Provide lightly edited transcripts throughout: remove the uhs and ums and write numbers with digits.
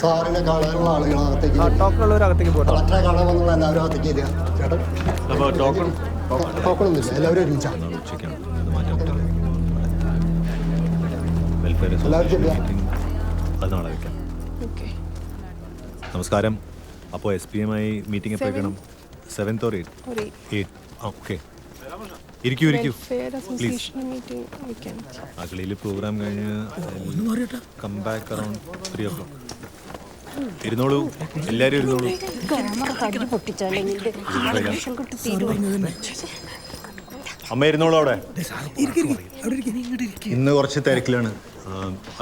സാറിനെ കാണാനുള്ള ആളുകൾ അകത്തേക്ക് കളക്ടറെ കാണാൻ വന്നുള്ള എല്ലാവരും അകത്തേക്ക് ഇല്ല ചേട്ടൻ ടോക്കണൊന്നുമില്ല എല്ലാവരും ഒരുമിച്ചാണ് നമസ്കാരം. അപ്പോൾ SPMI മീറ്റിംഗ് എപ്പോഴേക്കണം? 7th or 8? ഓക്കെ, ഇരിക്കൂ പ്ലീസ്. അഖിലയിൽ പ്രോഗ്രാം കഴിഞ്ഞ് കം ബാക്ക് അറൗണ്ട് 3 o'clock. ഇരുന്നോളൂ, എല്ലാവരും ഇരുന്നോളൂ. അമ്മ ഇരുന്നോളൂ അവിടെ. ഇന്ന് കുറച്ച് തിരക്കിലാണ്.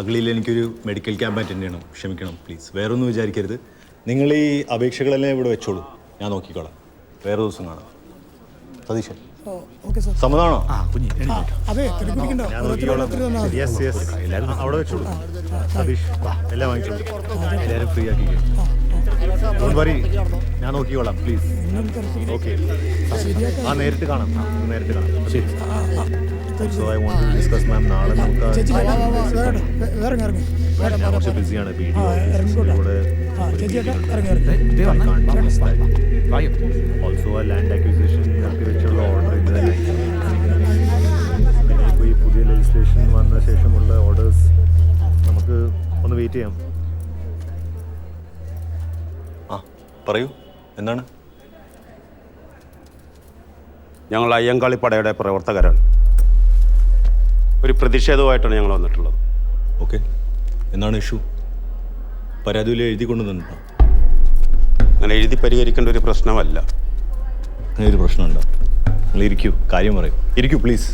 അഖിലയിൽ എനിക്കൊരു മെഡിക്കൽ ക്യാമ്പ് അറ്റൻഡ് ചെയ്യണം. ക്ഷമിക്കണം പ്ലീസ്. വേറൊന്നും വിചാരിക്കരുത്. നിങ്ങൾ ഈ അപേക്ഷകളെല്ലാം ഇവിടെ വെച്ചോളൂ, ഞാൻ നോക്കിക്കോളാം. വേറെ ദിവസം കാണാം. സതീശൻ സമ്മതമാണോ? ഞാൻ നോക്കിക്കോളാം. എല്ലാവരും അവിടെ വെച്ചോളൂ. സതീഷ് എല്ലാം വാങ്ങിച്ചോളൂ. എല്ലാവരും ഫ്രീ ആക്കിക്കോ. ഡോണ്ട് വറി, ഞാൻ നോക്കിക്കോളാം പ്ലീസ്. ഓക്കെ, നേരിട്ട് കാണാം. ശരി. So I want to discuss ma'am. നാളെ നമുക്ക് ഞാൻ കുറച്ച് ബിസിയാണ്. ഓൾസോ ആ ലാൻഡ് അക്വിസിഷൻ വെച്ചുള്ള ഓർഡർ ഇന്നലെ. പിന്നെ ഇപ്പോൾ ഈ പുതിയ ലെജിസ്ലേഷൻ വന്ന ശേഷമുള്ള ഓർഡേഴ്സ് നമുക്ക് ഒന്ന് വെയിറ്റ് ചെയ്യാം. പറയൂ, എന്താണ്? ഞങ്ങൾ അയ്യങ്കാളിപ്പടയുടെ പ്രവർത്തകരാണ്. ഒരു പ്രതിഷേധവുമായിട്ടാണ് ഞങ്ങൾ വന്നിട്ടുള്ളത്. ഓക്കെ, എന്താണ് ഇഷ്യൂ? പരാതിയിൽ എഴുതി കൊണ്ടുവന്നിട്ടുണ്ടോ? അങ്ങനെ എഴുതി പരിഹരിക്കേണ്ട ഒരു പ്രശ്നമല്ല. അങ്ങനെ ഒരു പ്രശ്നമുണ്ടോ? നിങ്ങൾ ഇരിക്കൂ, കാര്യം പറയൂ. ഇരിക്കൂ പ്ലീസ്.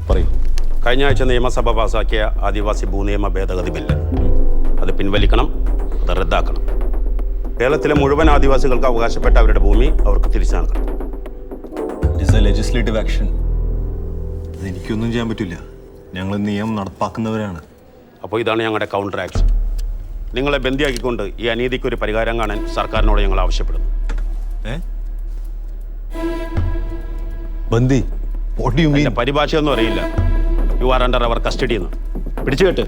പറയൂ. കഴിഞ്ഞ ആഴ്ച നിയമസഭ പാസാക്കിയ ആദിവാസി ഭൂനിയമ ഭേദഗതി ബില്ല് അത് പിൻവലിക്കണം, അത് റദ്ദാക്കണം. കേരളത്തിലെ മുഴുവൻ ആദിവാസികൾക്ക് അവകാശപ്പെട്ട അവരുടെ ഭൂമി അവർക്ക് തിരിച്ചു നൽകണം. It is a legislative action. അതെനിക്കൊന്നും ചെയ്യാൻ പറ്റില്ല. ഞങ്ങൾ നിയമം നടപ്പാക്കുന്നവരാണ്. അപ്പോൾ ഇതാണ് ഞങ്ങളുടെ കൗണ്ടർ ആക്ഷൻ. നിങ്ങളെ ബന്ദിയാക്കിക്കൊണ്ട് ഈ അനീതിക്ക് ഒരു പരിഹാരം കാണാൻ സർക്കാരിനോട് ഞങ്ങൾ ആവശ്യപ്പെടുന്നു. ബന്ദി? What do you mean? പരിഭാഷയൊന്നും അറിയില്ല. You are under our custody എന്ന്. പിടിച്ചു കേട്ട്.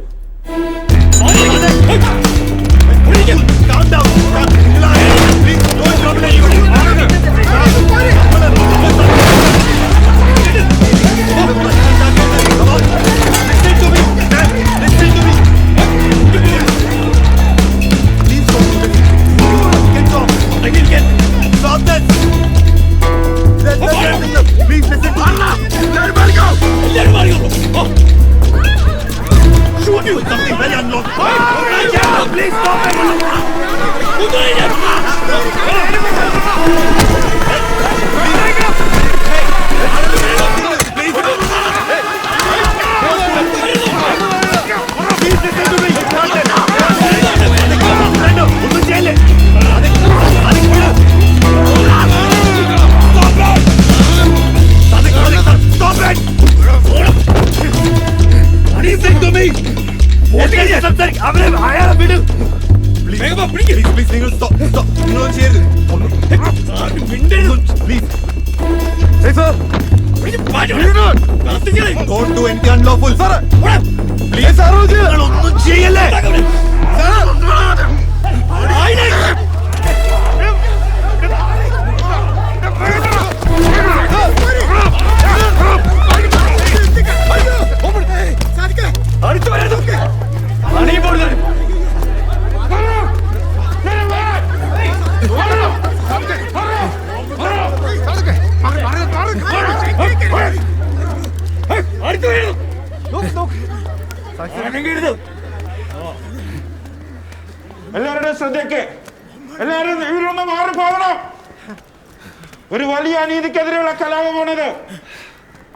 എല്ലാവരുടെയും ശ്രദ്ധയ്ക്ക്, എല്ലാവരും ഇവരൊന്ന് മാറിപ്പോകണം. ഒരു വലിയ അനീതിക്കെതിരെയുള്ള കലാപമാണിത്.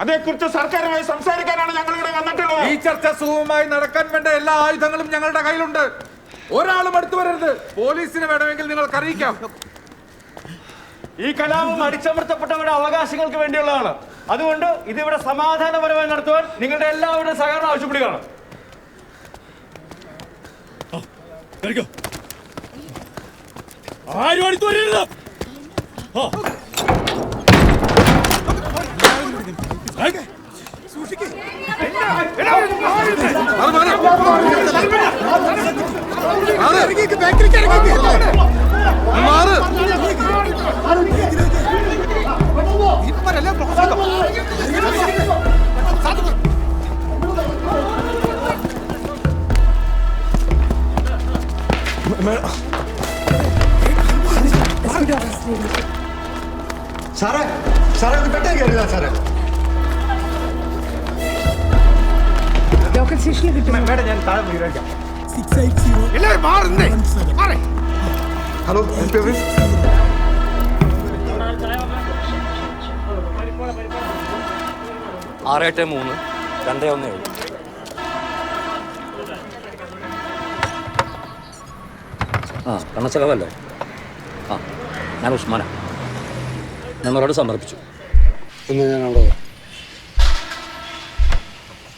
അതേക്കുറിച്ച് സർക്കാരുമായി സംസാരിക്കാനാണ് ഞങ്ങൾ ഇവിടെ വന്നിട്ടുള്ളത്. ഈ ചർച്ച സുഗമമായി നടക്കാൻ വേണ്ട എല്ലാ ആയുധങ്ങളും ഞങ്ങളുടെ കയ്യിലുണ്ട്. ഒരാളും അടുത്തു വരരുത്. പോലീസിനെ വേണമെങ്കിൽ നിങ്ങൾക്ക് അറിയിക്കാം. ഈ കലാപം അടിച്ചമർത്തപ്പെട്ടവരുടെ അവകാശങ്ങൾക്ക് വേണ്ടിയുള്ളതാണ്. അതുകൊണ്ട് ഇതിവിടെ സമാധാനപരമായി നടത്തുവാൻ നിങ്ങളുടെ എല്ലാവരുടെയും സഹകരണം ആവശ്യപ്പെടുകയാണ്. ആരും അടുത്ത് വരരുത്. സൂക്ഷിക്കേ. സാറേ സാറേ ഒന്ന് പെട്ടെന്ന് കയറില്ല സാറേ. ലോക്കൽ സ്റ്റേഷനിൽ കിട്ടും. ഹലോ ആറ് മൂന്ന് 217. ആ കണ്ണച്ചകവല്ലേ? ആ ഞാൻ ഉസ്മാന. ഞങ്ങളോട് സമർപ്പിച്ചു. എന്ന് ഞാൻ അവിടെ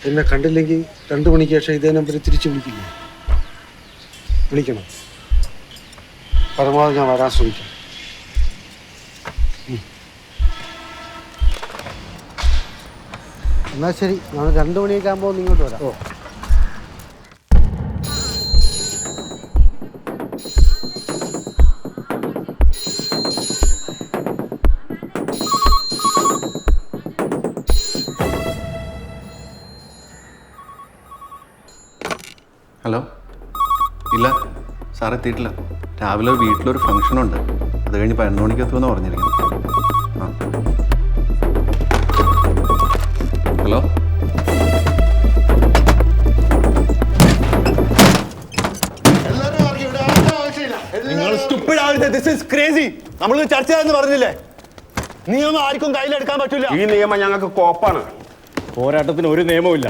എന്നെ കണ്ടില്ലെങ്കിൽ 2 മണിക്ക് ശേഷം ഇതേ നമ്പറിൽ തിരിച്ചു വിളിക്കില്ലേ? വിളിക്കണം. പരമാവധി ഞാൻ വരാൻ ശ്രമിക്കാം. എന്നാൽ ശരി, നമ്മൾ 2 മണിയൊക്കെ ആകുമ്പോൾ ഇങ്ങോട്ട് വരാം. ഓ ഹലോ, ഇല്ല സാർ എത്തിയിട്ടില്ല. രാവിലെ വീട്ടിലൊരു ഫംഗ്ഷനുണ്ട്, അത് കഴിഞ്ഞ് 11 മണിക്ക് എത്തുമെന്ന് പറഞ്ഞിരിക്കുന്നു. ആ ഹലോ, നിങ്ങൾ stupid ആവരുത്. This is crazy. നമ്മൾ ചർച്ച ചെയ്യാന്ന് പറഞ്ഞില്ലേ? നിയമം ആർക്കും കയ്യിലെടുക്കാൻ പറ്റില്ല. ഈ നിയമം ഞങ്ങൾക്ക് കോപ്പാണ്. പോരാട്ടത്തിന് ഒരു നിയമവും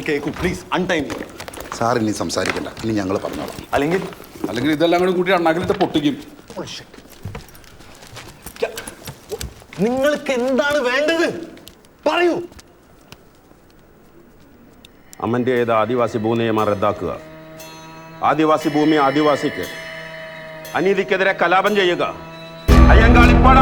കേൾക്കൂ പ്ലീസ്. അൺടൈം സാർ ഇനി സംസാരിക്കണ്ട, ഇനി ഞങ്ങൾ പറഞ്ഞോളാം. അല്ലെങ്കിൽ ഇതെല്ലാം കൂടി കൂട്ടി അണ്ണാക്കിലിട്ട് പൊട്ടിക്കും. നിങ്ങൾക്ക് എന്താണ് വേണ്ടത് പറയൂ. അമൻഡേത് ആദിവാസി ഭൂനിയമം റദ്ദാക്കുക. ആദിവാസി ഭൂമി ആദിവാസിക്ക്, അനീതിക്കെതിരെ കലാപം ചെയ്യുക. അയ്യങ്കാളിപ്പാട